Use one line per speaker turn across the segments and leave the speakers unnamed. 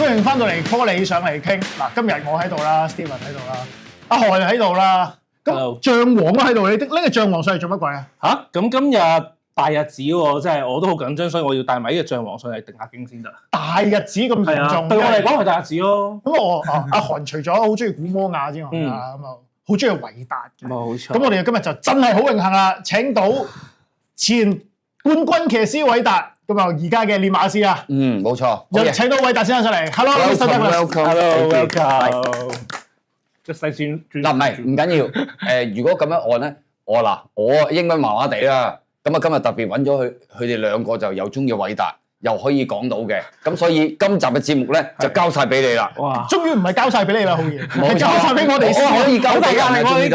歡迎翻到嚟 call 你上嚟傾嗱，今日我喺度啦 ，Steven 喺度啦，阿韓喺度啦，咁象王都喺度，你拎個象王上嚟做乜鬼啊？
嚇！咁今日大日子喎，真係我都好緊張，所以我要帶埋呢個象王上嚟定下經先得。
大日子咁嚴重，
對我嚟講係大日子咯。
咁我阿韓除咗好中意古摩亞之外啦，咁啊好中意韋達嘅。
冇錯。
咁我哋今日就真係好榮幸啦，請到前冠軍騎師韋達。咁啊，而家嘅練馬師啊，
冇錯，
又請到韋達先生上嚟 ，Hello，Mr.
Douglas，Hello，welcome，
個細算
嗱唔緊要，如果咁樣按咧，我英文麻麻地啦，咁啊今日特別揾咗佢哋兩個就又中意韋達，又可以講到嘅，咁所以今集嘅節目咧就交晒俾你啦。
哇！終於唔係交晒俾你啦，好嘢，係交晒俾我哋先，
我可以交俾人
我
呢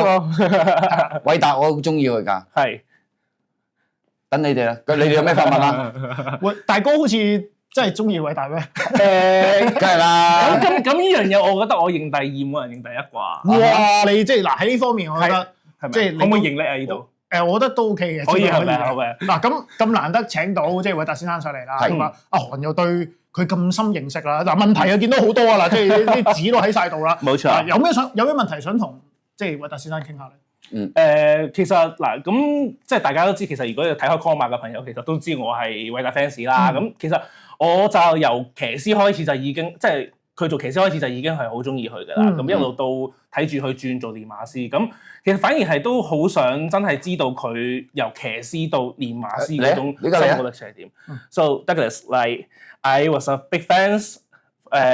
個韋達，我好中意佢㗎。
係。
等你哋啦，你哋有咩發問啊？
喂，大哥好似真係中意韋達咩？
梗係啦。
咁呢樣嘢，我覺得我認第二，冇人認第一啩。
哇！你即係嗱喺呢方面，我覺得即係
可唔可以認叻啊？呢度
我覺得都 OK 嘅，
可以係咪？好嘅。
嗱咁難得請到即係韋達先生上嚟啦，咁啊阿韓又對佢咁深認識啦。嗱問題又見到好多啊啦，即係啲紙都喺晒度啦。
冇錯。
有咩問題想同即係韋達先生傾下咧？
其實嗱，咁即係大家都知，其實如果有睇開 CALL 馬嘅朋友，其實都知我係韋達 fans 啦。咁其實我就由騎師開始就已經，即係佢做騎師開始就已經係好中意佢㗎啦。咁一路到睇住佢轉做練馬師，咁其實反而係都好想真係知道佢由騎師到練馬師嗰種生活歷程係點。So Douglas, like I was a big fan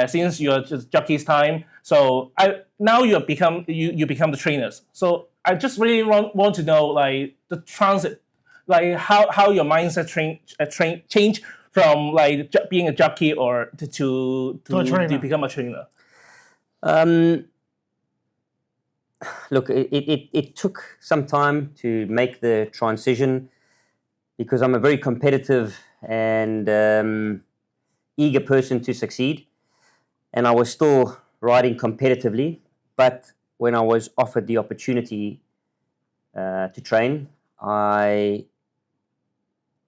since your jockey's time. So now you become the trainers. So I just really want to know like the transit, like how your mindset change from like being a jockey or to become a trainer.
Look, it took some time to make the transition because I'm a very competitive and eager person to succeed, and I was still riding competitively, but when I was offered the opportunity to train, I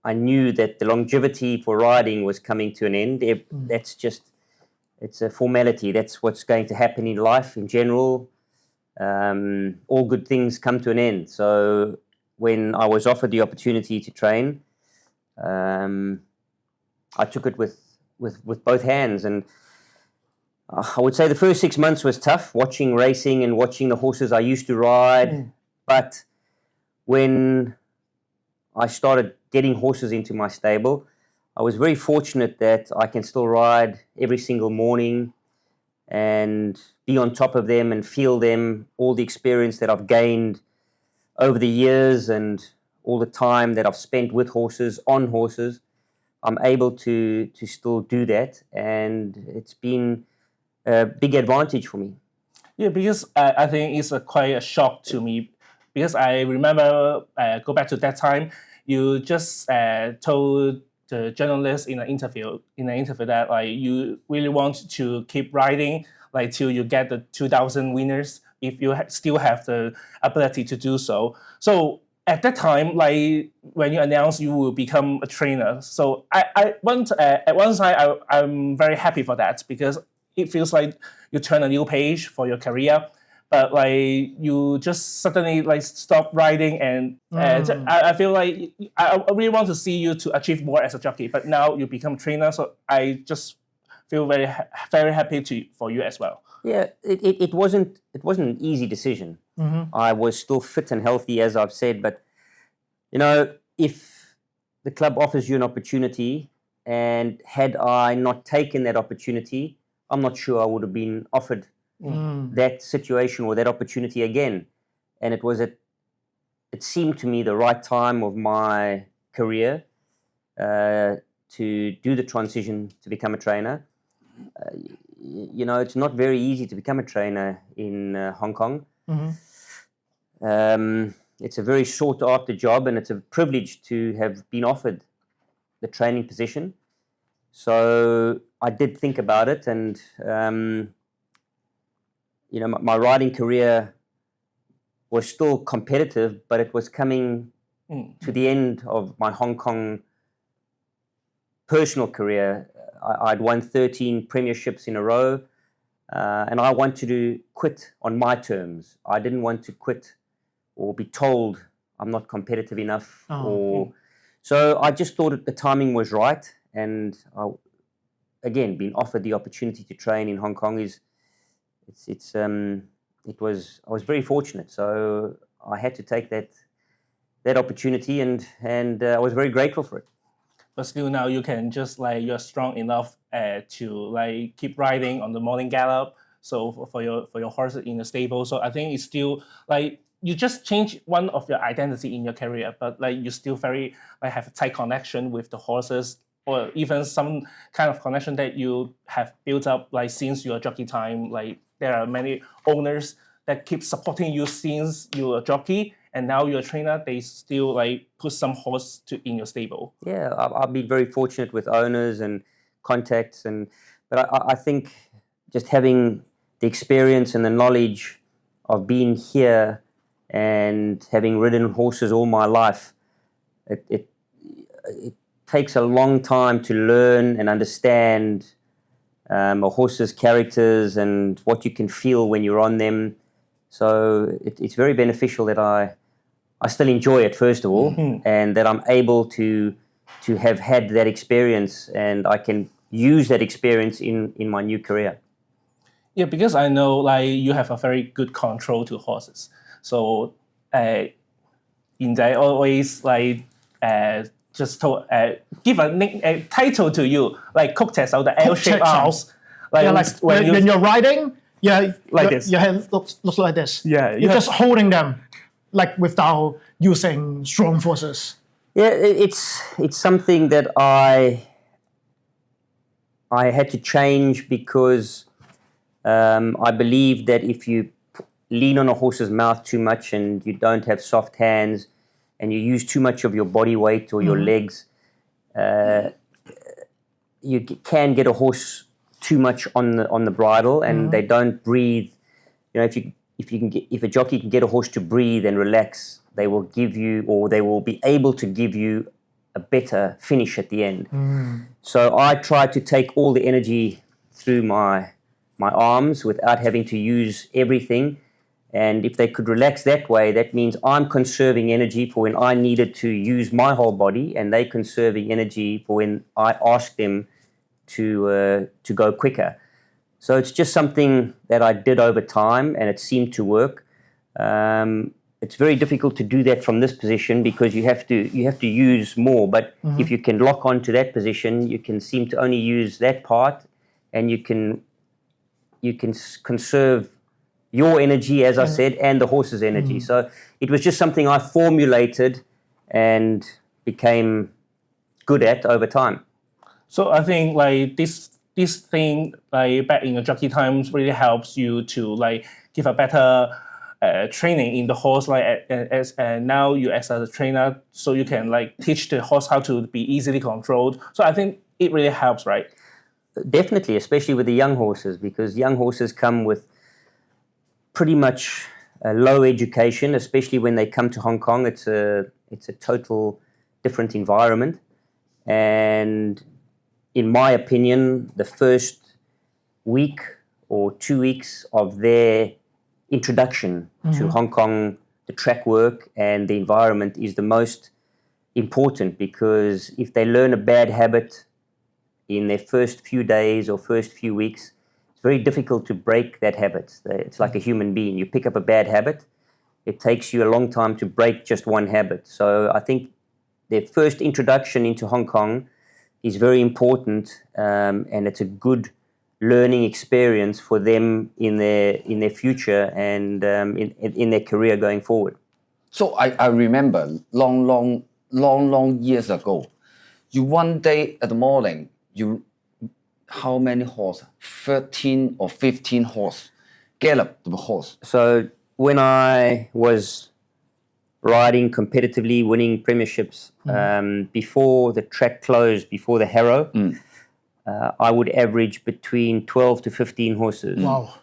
knew that the longevity for riding was coming to an end. It's a formality. That's what's going to happen in life in general. All good things come to an end. So when I was offered the opportunity to train, I took it with both hands. And I would say the first 6 months was tough, watching racing and watching the horses I used to ride. But when I started getting horses into my stable, I was very fortunate that I can still ride every single morning and be on top of them and feel them, all the experience that I've gained over the years and all the time that I've spent with horses, on horses. I'm able to still do that, and it's been a big advantage for me.
Yeah, because I think it's quite a shock to me, because I remember go back to that time, you just told the journalist in an interview that like you really want to keep riding like till you get the 2,000 winners if you still have the ability to do so. So at that time, like when you announced you will become a trainer, so at one side I'm very happy for that, because it feels like you turn a new page for your career. But like you just suddenly like stop riding, and I feel like I really want to see you to achieve more as a jockey. But now you become a trainer, so I just feel very happy for you as well.
Yeah, it wasn't an easy decision. I was still fit and healthy, as I've said, but you know, if the club offers you an opportunity, and had I not taken that opportunity, I'm not sure I would have been offered that situation or that opportunity again. And it seemed to me the right time of my career to do the transition to become a trainer. You know, it's not very easy to become a trainer in Hong Kong. It's a very sought after job, and it's a privilege to have been offered the training position. So I did think about it, and you know, my riding career was still competitive, but it was coming to the end of my Hong Kong personal career, I'd won 13 premierships in a row, and I wanted to quit on my terms. I didn't want to quit or be told I'm not competitive enough. So I just thought that the timing was right, and again, being offered the opportunity to train in Hong Kong I was very fortunate. So I had to take that opportunity, and I was very grateful for it.
But still now you can just like you're strong enough to like keep riding on the morning gallop. So for your horses in the stable. So I think it's still like you just change one of your identity in your career, but like you still very like have a tight connection with the horses, or even some kind of connection that you have built up like since your jockey time. Like there are many owners that keep supporting you since you're a jockey, and now you're a trainer. They still like put some horse in your stable.
Yeah, I've been very fortunate with owners and contacts, but I think just having the experience and the knowledge of being here and having ridden horses all my life, it takes a long time to learn and understand a horse's characters and what you can feel when you're on them. So it's very beneficial that I still enjoy it, first of all, and that I'm able to have had that experience, and I can use that experience in my new career.
Yeah, because I know like you have a very good control to horses. So, I always like just give a title to you, like 曲隻手, the L-shaped arms.
Like when you're riding,
like this.
Your hand looks like this.
Yeah,
you're just holding them, like without using strong forces.
Yeah, it's something that I had to change because I believe that if you lean on a horse's mouth too much and you don't have soft hands and you use too much of your body weight or your legs, you can get a horse too much on the bridle, and they don't breathe. You know, if a jockey can get a horse to breathe and relax, they will give you, or they will be able to give you, a better finish at the end. So I try to take all the energy through my arms without having to use everything. And if they could relax that way, that means I'm conserving energy for when I needed to use my whole body, and they conserving energy for when I ask them to go quicker. So it's just something that I did over time, and it seemed to work. It's very difficult to do that from this position because you have to use more. But if you can lock on to that position, you can seem to only use that part, and you can conserve your energy, as I said, and the horse's energy. So it was just something I formulated and became good at over time.
So I think like this thing like back in the jockey times really helps you to like give a better training in the horse, like as now you as a trainer, so you can like teach the horse how to be easily controlled. So I think it really helps, right?
Definitely, especially with the young horses, because young horses come with pretty much a low education, especially when they come to Hong Kong. It's a total different environment, and in my opinion, the first week or 2 weeks of their introduction to Hong Kong, the track work and the environment is the most important, because if they learn a bad habit in their first few days or first few weeks, it's very difficult to break that habit. It's like a human being. You pick up a bad habit, it takes you a long time to break just one habit. So I think their first introduction into Hong Kong is very important, and it's a good learning experience for them in their future and in their career going forward.
So I remember long years ago, you one day at the morning, how many horse? 13 or 15 horse gallop the horse.
So when I was riding competitively, winning premierships, before the track closed, before the Harrow, I would average between 12 to 15 horses.
Wow.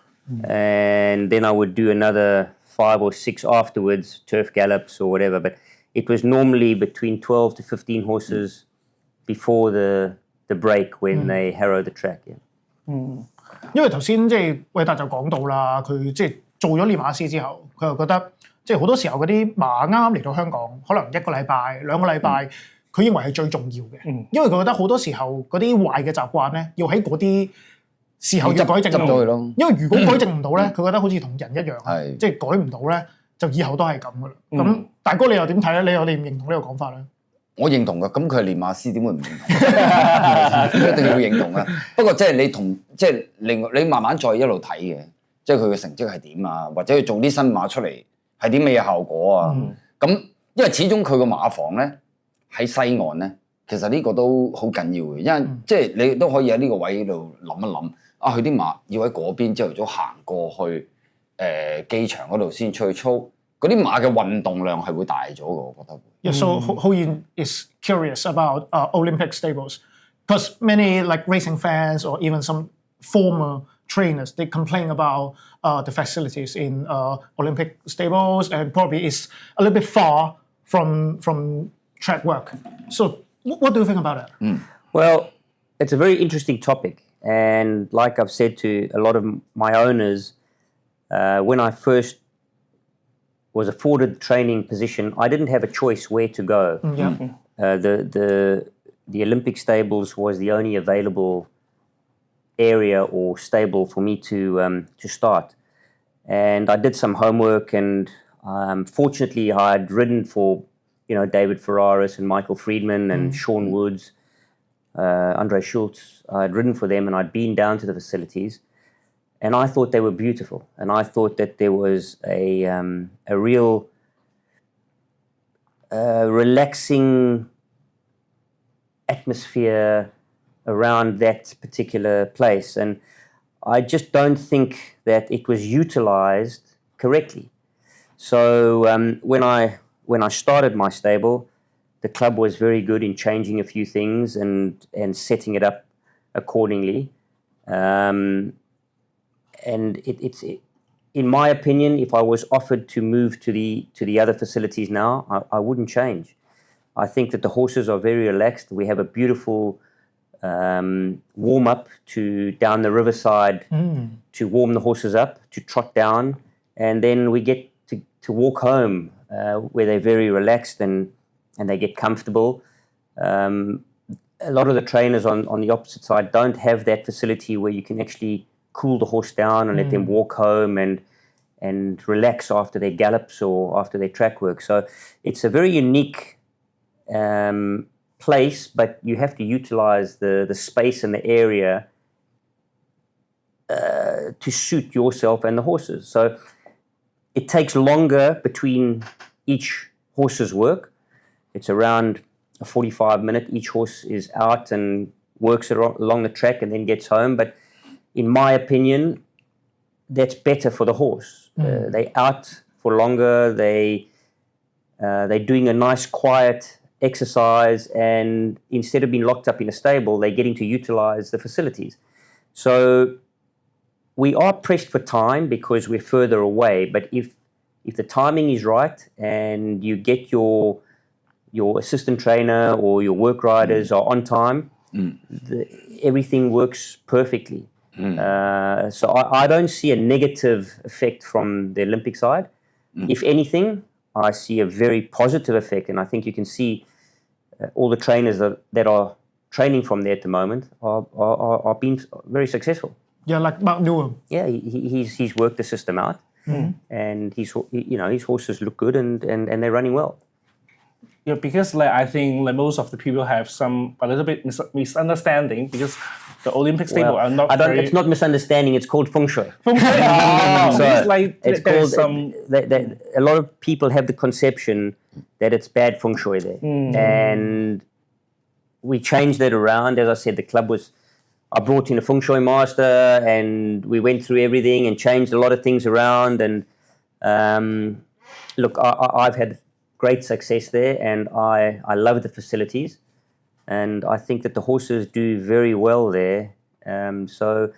And then I would do another 5 or 6 afterwards, turf gallops or whatever. But it was normally between 12 to 15 horses before the the break when they harrow the track. Yeah.
因為頭先即係韋達就講到啦，佢即係做咗練馬師之後，佢又覺得即係好多時候嗰啲馬啱啱嚟到香港，可能1個禮拜、2個禮拜，佢認為係最重要嘅，因為佢覺得好多時候嗰啲壞嘅習慣咧，要喺嗰啲時候要改正到佢咯。因為如果改正唔到咧，佢覺得好似同人一樣，即係改唔到咧，就以後都係咁噶啦。咁大哥你又點睇咧？你唔認同呢個講法咧？
我認同㗎，咁佢係練馬師，點會唔認同？一定要認同啊！不過即係你慢慢再一路睇嘅，即係佢嘅成績係點啊，或者佢做啲新馬出嚟係啲咩效果啊？咁因為始終佢個馬房咧喺西岸咧，其實呢個都好緊要嘅，因為即係你都可以喺呢個位度諗一諗啊，佢啲馬要喺嗰邊朝頭早行過去機場嗰度先出去操。嗰啲馬嘅運動量係會大咗嘅，我覺得。
Yeah, so Ho Yin is curious about Olympic stables because many like racing fans or even some former trainers they complain about the facilities in Olympic stables and probably it's a little bit far from track work. So what do you think about that?
Well, it's a very interesting topic, and like I've said to a lot of my owners, when I first was afforded the training position, I didn't have a choice where to go. The Olympic stables was the only available area or stable for me to start. And I did some homework, and fortunately I had ridden for David Ferraris and Michael Friedman and Sean Woods, Andre Schultz. I had ridden for them, and I'd been down to the facilities. And I thought they were beautiful, and I thought that there was a real relaxing atmosphere around that particular place, and I just don't think that it was utilized correctly. So when I started my stable, the club was very good in changing a few things and setting it up accordingly. And it's in my opinion, if I was offered to move to the other facilities now, I wouldn't change. I think that the horses are very relaxed. We have a beautiful warm up to down the riverside to warm the horses up, to trot down, and then we get to walk home where they're very relaxed and they get comfortable. A lot of the trainers on the opposite side don't have that facility where you can actually cool the horse down and let them walk home and relax after their gallops or after their track work. So it's a very unique place, but you have to utilize the space and the area to suit yourself and the horses. So it takes longer between each horse's work. It's around a 45-minute. Each horse is out and works along the track and then gets home. But in my opinion, that's better for the horse. They're out for longer. They're doing a nice, quiet exercise, and instead of being locked up in a stable, they're getting to utilize the facilities. So we are pressed for time because we're further away. But if the timing is right and you get your assistant trainer or your work riders are on time, everything works perfectly. So I don't see a negative effect from the Olympic side. If anything, I see a very positive effect, and I think you can see all the trainers that are training from there at the moment are being very successful.
Yeah, like Mark Newham.
Yeah, he's worked the system out, and his horses look good and they're running well.
Yeah, because I think most of the people have a little bit misunderstanding because the Olympic stable are not.
It's not misunderstanding. It's called feng shui.
So it's
called. A lot of people have the conception that it's bad feng shui there, and we changed that around. As I said, the club was. I brought in a feng shui master, and we went through everything and changed a lot of things around. And look, I've had great success there, and I love the facilities, and I think that the horses do very well there. So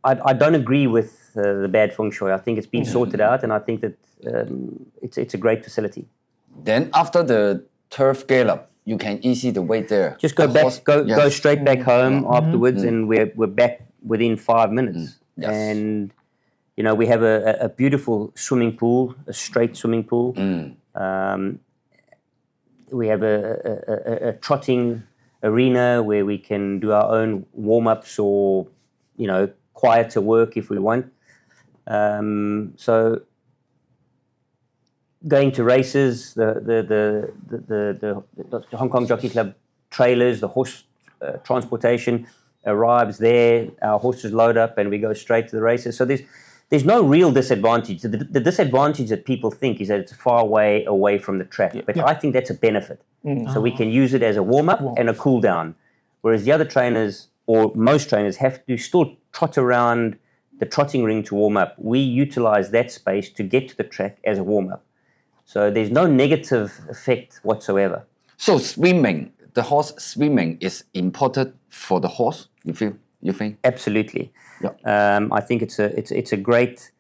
I don't agree with the bad feng shui. I think it's been sorted out, and I think that it's a great facility.
Then after the turf gallop, you can easy the way there.
Just go
The
back,
horse-
go
yes.
straight back home afterwards, and we're back within 5 minutes.
Yes.
And you know, we have a beautiful swimming pool, a straight swimming pool. We have a trotting arena where we can do our own warm-ups or, you know, quieter work if we want. So going to races, the Hong Kong Jockey Club trailers, the horse transportation arrives there, our horses load up and we go straight to the races. So there's no real disadvantage. The disadvantage that people think is that it's far away from the track. But I think that's a benefit. So we can use it as a warm-up and a cool-down. Whereas the other trainers, or most trainers, have to still trot around the trotting ring to warm up. We utilize that space to get to the track as a warm-up. So there's no negative effect whatsoever.
So swimming, the horse swimming is important for the horse. You think?
Absolutely.
Yeah.
I think it's a great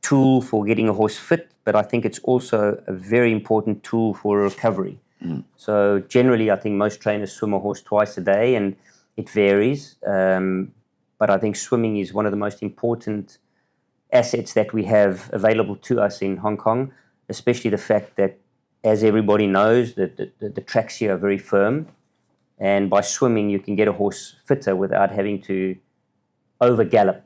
tool for getting a horse fit, but I think it's also a very important tool for recovery. So generally, I think most trainers swim a horse twice a day, and it varies. But I think swimming is one of the most important assets that we have available to us in Hong Kong, especially the fact that, as everybody knows, that the tracks here are very firm. And by swimming, you can get a horse fitter without having to over gallop.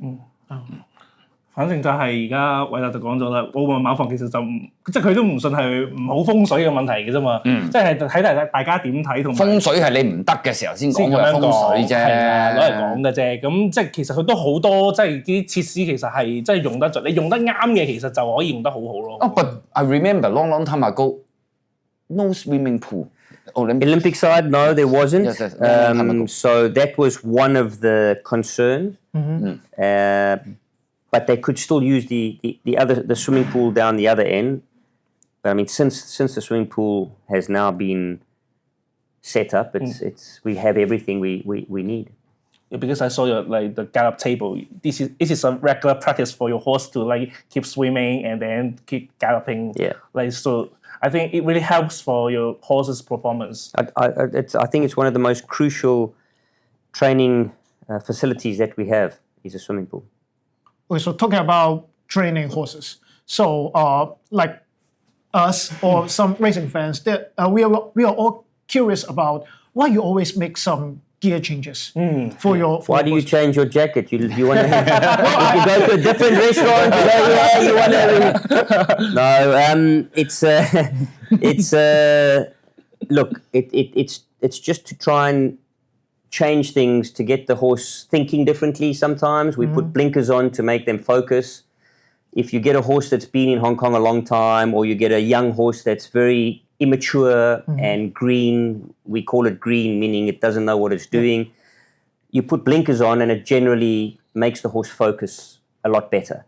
反正就係而家韋達就講咗啦，奧運馬房其實就唔，即係佢都唔信係唔好風水嘅問題嘅啫嘛，即係睇大家點睇同埋
風水係你唔得嘅時候先講佢係風水啫，
係啊，攞嚟講嘅啫。咁即係其實佢都好多即係啲設施其實係即係用得着，你用得啱嘅其實就可以用得好好咯。
But I remember long time ago, no swimming pool.
Olympic side, no, there wasn't.
Yes, yes, long time ago.
So that was one of the concerns. But they could still use the swimming pool down the other end. But I mean, since the swimming pool has now been set up, we have everything we need.
Yeah, because I saw your the gallop table. This is a regular practice for your horse to keep swimming and then keep galloping.
Yeah.
So I think it really helps for your horse's performance.
I think it's one of the most crucial training facilities that we have is a swimming pool.
Okay, so talking about training horses. So like us or some racing fans, that we are all curious about why you always make some gear changes for your.
Why do you change your jacket? You want to? If you go to a different restaurant, you want to. No, look. It's just to try and change things to get the horse thinking differently. Sometimes we put blinkers on to make them focus. If you get a horse that's been in Hong Kong a long time, or you get a young horse that's very immature and green, we call it green, meaning it doesn't know what it's doing. You put blinkers on and it generally makes the horse focus a lot better.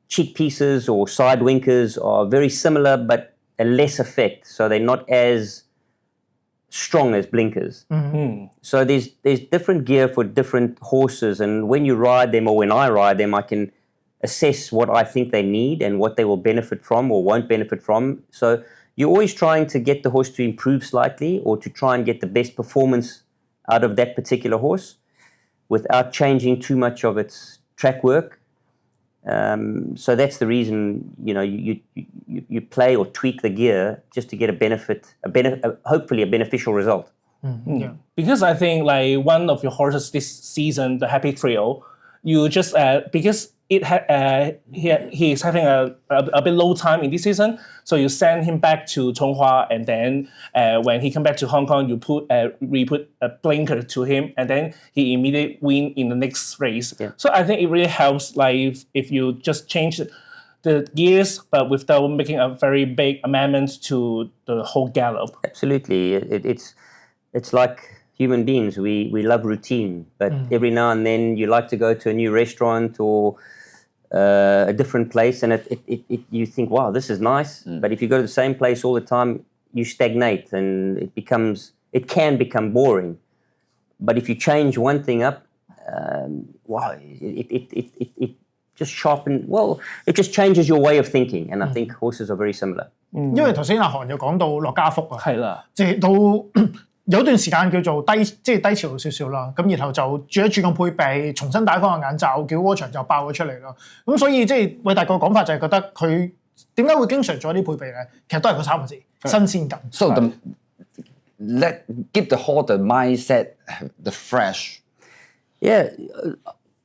Cheek pieces or side winkers are very similar, but a less effect. So they're not as strong as blinkers. So there's different gear for different horses, and when you ride them or when I ride them, I can assess what I think they need and what they will benefit from or won't benefit from. So you're always trying to get the horse to improve slightly or to try and get the best performance out of that particular horse without changing too much of its track work. So that's the reason, you play or tweak the gear just to get hopefully a beneficial result.
Yeah.
Because I think one of your horses this season, the Happy Trio, you just because he is having a bit low time in this season, so you send him back to Chonghua, and then when he come back to Hong Kong, you re-put a blinker to him, and then he immediately win in the next race.
Yeah.
So I think it really helps if you just change the gears, but without making a very big amendment to the whole gallop.
Absolutely, it's like human beings. We love routine, but every now and then you like to go to a new restaurant or a different place, and you think, wow, this is nice. But if you go to the same place all the time, you stagnate, and it can become boring. But if you change one thing up, it just changes your way of thinking, and I think horses are very similar.
因為頭先阿韓又講到落家福啊，
係啦，
即係到有段時間叫做低潮少少啦，咁然後就轉個配備，重新戴翻個眼罩，叫窩場就爆咗出嚟咯。咁所以即係韋達個講法就係覺得佢點解會經常做一啲配備咧？其實都係嗰3個字：新鮮感。
So give the whole the mindset the fresh.
Yeah,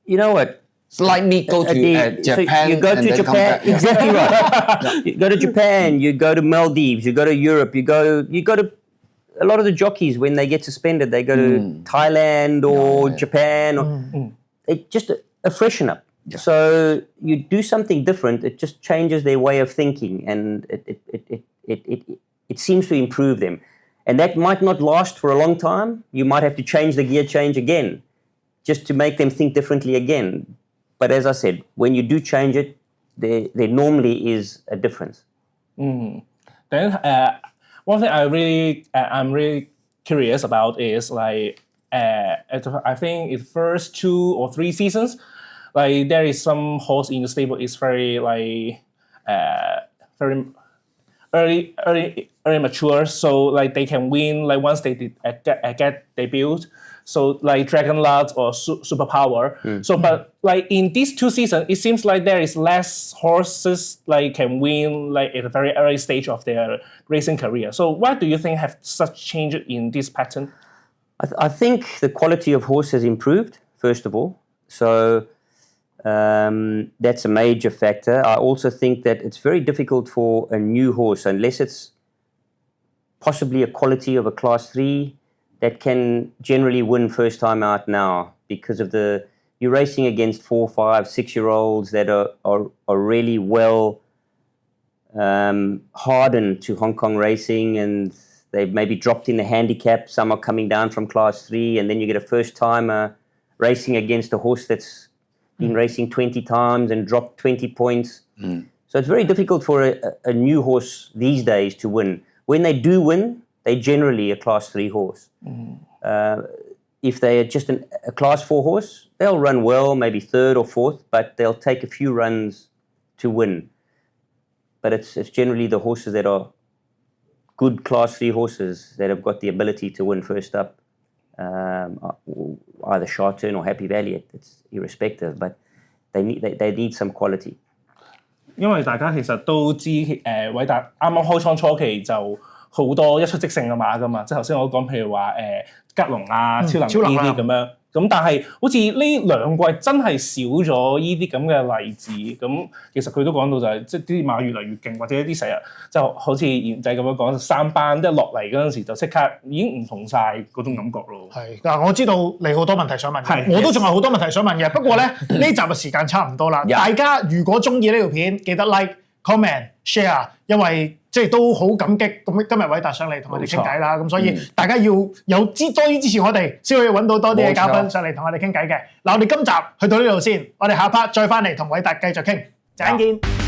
you know what?
It's like me go to Japan.
So you go
and
to
then come
Japan,
back.
exactly right. You go to Japan, you go to Maldives, you go to Europe, you go to a lot of the jockeys when they get suspended, they go to Thailand or Japan, or it just a freshen up. Yeah. So you do something different, it just changes their way of thinking, and it seems to improve them. And that might not last for a long time. You might have to change the gear change again, just to make them think differently again. But as I said, when you do change it, there normally is a difference.
Then one thing I'm really curious about is like I think in the first 2 or 3 seasons, like there is some horse in the stable is very like very early mature, so like they can win like once they get debuted. So like Dragon Lord or Superpower. So but like in these 2 seasons, it seems like there is less horses like can win like at a very early stage of their racing career. So why do you think have such change in this pattern?
I think the quality of horse has improved, first of all. So that's a major factor. I also think that it's very difficult for a new horse, unless it's possibly a quality of a Class 3, that can generally win first time out now, because of you're racing against 4, 5, 6-year-olds that are really well hardened to Hong Kong racing, and they've maybe dropped in the handicap. Some are coming down from Class 3, and then you get a first timer racing against a horse that's been racing 20 times and dropped 20 points. So it's very difficult for a new horse these days to win. When they do win, they're generally a Class 3 horse. If they're just a Class 4 horse, they'll run well, maybe 3rd or 4th, but they'll take a few runs to win. But it's generally the horses that are good Class 3 horses that have got the ability to win first up. Either Sharton or Happy Valley, it's irrespective, but they need some quality.
因為大家其實都知韋達啱啱開倉初期就好多一出即勝嘅馬㗎嘛，即係頭先我講譬如話吉龍啊、超能呢啲咁樣，咁但係好似呢2季真係少咗呢啲咁嘅例子，咁其實佢都講到就係即係啲馬越嚟越勁，或者啲成日就好似賢仔咁樣講3班一落嚟嗰陣時就即刻已經唔同晒嗰種感覺咯。係
嗱，我知道你好多問題想問，我都仲有好多問題想問嘅，不過咧呢集嘅時間差唔多啦。大家如果中意呢條片，記得 like、comment、share， 因為即係都好感激咁今日韋達上嚟同我哋傾偈啦，咁所以大家要有多啲支持我哋，先可以揾到多啲嘅嘉賓上嚟同我哋傾偈嘅。嗱，我哋今集去到呢度先，我哋下 part 再翻嚟同韋達繼續傾，陣間見。